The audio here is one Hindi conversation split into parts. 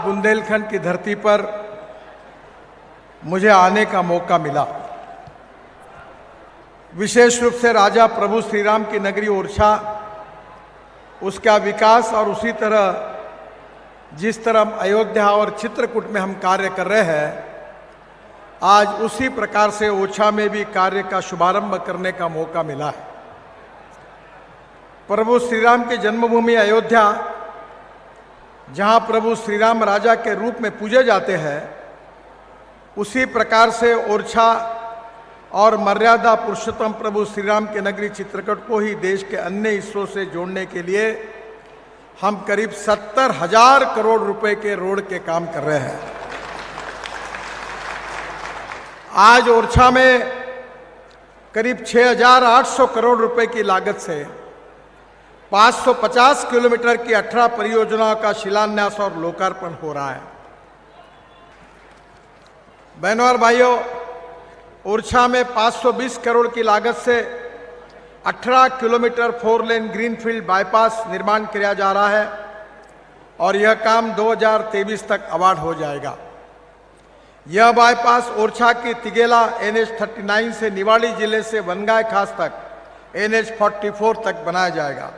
बुंदेलखंड की धरती पर मुझे आने का मौका मिला। विशेष रूप से राजा प्रभु श्री राम की नगरी ओरछा, उसका विकास और उसी तरह जिस तरह अयोध्या और चित्रकूट में हम कार्य कर रहे हैं, आज उसी प्रकार से ओरछा में भी कार्य का शुभारंभ करने का मौका मिला है। प्रभु श्री राम की जन्मभूमि अयोध्या, जहां प्रभु श्री राम राजा के रूप में पूजे जाते हैं, उसी प्रकार से ओरछा और मर्यादा पुरुषोत्तम प्रभु श्री राम के नगरी चित्रकूट को ही देश के अन्य हिस्सों से जोड़ने के लिए हम करीब 70,000 करोड़ रुपए के रोड के काम कर रहे हैं। आज ओरछा में करीब 6,800 करोड़ रुपए की लागत से 550 किलोमीटर की 18 परियोजनाओं का शिलान्यास और लोकार्पण हो रहा है। बहनों और भाइयों, ओरछा में 520 करोड़ की लागत से 18 किलोमीटर 4 लेन ग्रीनफील्ड बाईपास निर्माण किया जा रहा है और यह काम 2023 तक अवार्ड हो जाएगा। यह बाईपास ओरछा की तिगेला NH39 से निवाड़ी जिले से वनगाय खास तक NH44 तक बनाया जाएगा।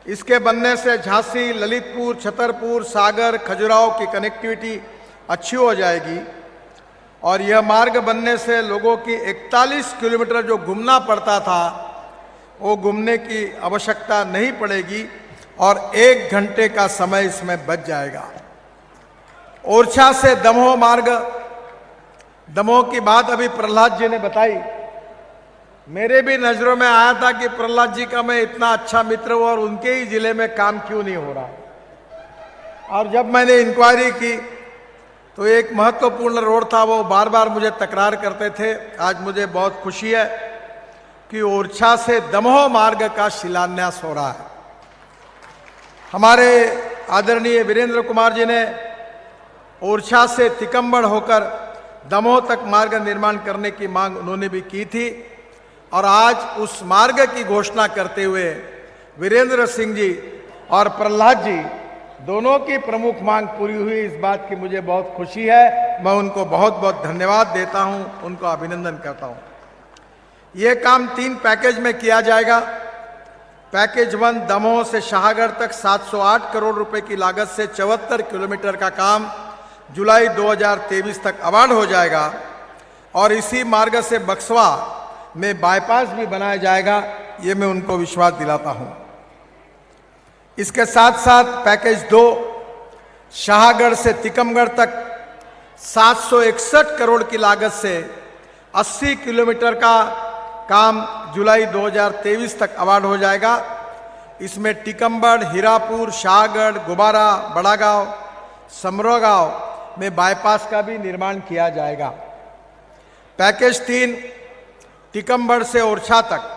इसके बनने से झांसी, ललितपुर, छतरपुर, सागर, खजुराहो की कनेक्टिविटी अच्छी हो जाएगी और यह मार्ग बनने से लोगों की 41 किलोमीटर जो घूमना पड़ता था, वो घूमने की आवश्यकता नहीं पड़ेगी और 1 घंटे का समय इसमें बच जाएगा। ओरछा से दमोह मार्ग, दमोह की बात अभी प्रहलाद जी ने बताई। मेरे भी नजरों में आया था कि प्रहलाद जी का मैं इतना अच्छा मित्र हूं और उनके ही जिले में काम क्यों नहीं हो रहा। और जब मैंने इंक्वायरी की तो एक महत्वपूर्ण रोड था, वो बार बार मुझे तकरार करते थे। आज मुझे बहुत खुशी है कि ओरछा से दमोह मार्ग का शिलान्यास हो रहा है। हमारे आदरणीय वीरेंद्र कुमार जी ने ओरछा से तिकम्बड़ होकर दमोह तक मार्ग निर्माण करने की मांग उन्होंने भी की थी और आज उस मार्ग की घोषणा करते हुए वीरेंद्र सिंह जी और प्रहलाद जी दोनों की प्रमुख मांग पूरी हुई। इस बात की मुझे बहुत खुशी है। मैं उनको बहुत बहुत धन्यवाद देता हूं, उनको अभिनंदन करता हूं। यह काम 3 पैकेज में किया जाएगा। पैकेज 1 दमोह से शाहगढ़ तक 708 करोड़ रुपए की लागत से 74 किलोमीटर का काम जुलाई 2023 तक अवार्ड हो जाएगा और इसी मार्ग से बक्सवा में बाईपास भी बनाया जाएगा। ये मैं उनको विश्वास दिलाता हूं। इसके साथ साथ पैकेज 2 शाहगढ़ से तिकमगढ़ तक 761 करोड़ की लागत से 80 किलोमीटर का काम जुलाई 2023 तक अवार्ड हो जाएगा। इसमें टिकमगढ़, हीरापुर, शाहगढ़, गुबारा, बड़ागांव, समरोगांव में बाईपास का भी निर्माण किया जाएगा। पैकेज 3 टिकमगढ़ से ओरछा तक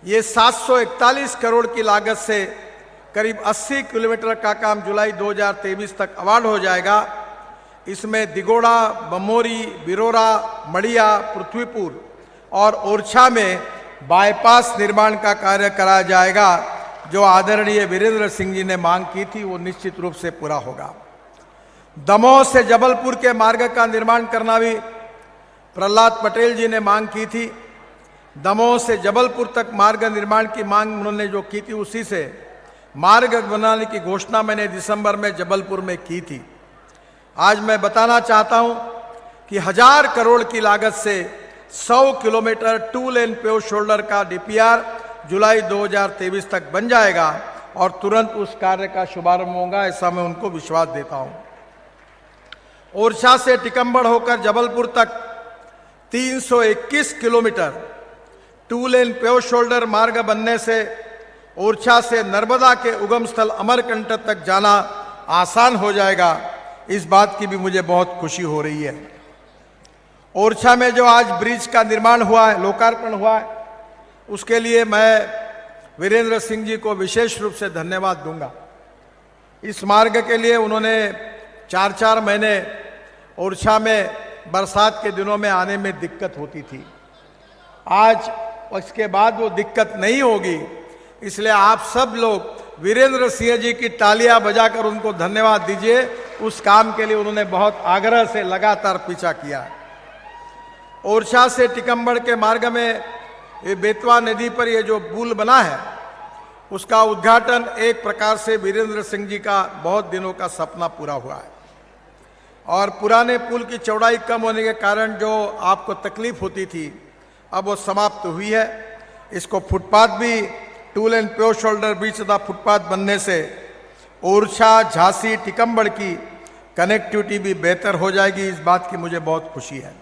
ये 741 करोड़ की लागत से करीब 80 किलोमीटर का काम जुलाई 2023 तक अवार्ड हो जाएगा। इसमें दिगोड़ा, बमोरी, बिरोरा, मड़िया, पृथ्वीपुर और ओरछा में बाईपास निर्माण का कार्य कराया जाएगा। जो आदरणीय वीरेंद्र सिंह जी ने मांग की थी वो निश्चित रूप से पूरा होगा। दमोह से जबलपुर के मार्ग का निर्माण करना भी प्रहलाद पटेल जी ने मांग की थी। दमोह से जबलपुर तक मार्ग निर्माण की मांग उन्होंने जो की थी, उसी से मार्ग बनाने की घोषणा मैंने दिसंबर में जबलपुर में की थी। आज मैं बताना चाहता हूं कि 1000 करोड़ की लागत से 100 किलोमीटर 2 लेन पेव शोल्डर का DPR जुलाई 2023 तक बन जाएगा और तुरंत उस कार्य का शुभारंभ होगा, ऐसा मैं उनको विश्वास देता हूं। ओरछा से टिकमगढ़ होकर जबलपुर तक 321 किलोमीटर 2 लेन पेव शोल्डर मार्ग बनने से ओरछा से नर्मदा के उगम स्थल अमरकंटक तक जाना आसान हो जाएगा। इस बात की भी मुझे बहुत खुशी हो रही है। ओरछा में जो आज ब्रिज का निर्माण हुआ है, लोकार्पण हुआ है, उसके लिए मैं वीरेंद्र सिंह जी को विशेष रूप से धन्यवाद दूंगा। इस मार्ग के लिए उन्होंने 4-4 महीने ओरछा में बरसात के दिनों में आने में दिक्कत होती थी। आज उसके बाद वो दिक्कत नहीं होगी, इसलिए आप सब लोग वीरेंद्र सिंह जी की तालियां बजाकर उनको धन्यवाद दीजिए उस काम के लिए उन्होंने बहुत आग्रह से लगातार पीछा किया। ओरछा से टिकम्बड़ के मार्ग में ये बेतवा नदी पर ये जो पुल बना है, उसका उद्घाटन एक प्रकार से वीरेंद्र सिंह जी का बहुत दिनों का सपना पूरा हुआ है। और पुराने पुल की चौड़ाई कम होने के कारण जो आपको तकलीफ होती थी, अब वो समाप्त हुई है। इसको फुटपाथ भी 2 लेन प्योर शोल्डर बीच द फुटपाथ बनने से ओरछा, झांसी, टिकम्बड़ की कनेक्टिविटी भी बेहतर हो जाएगी। इस बात की मुझे बहुत खुशी है।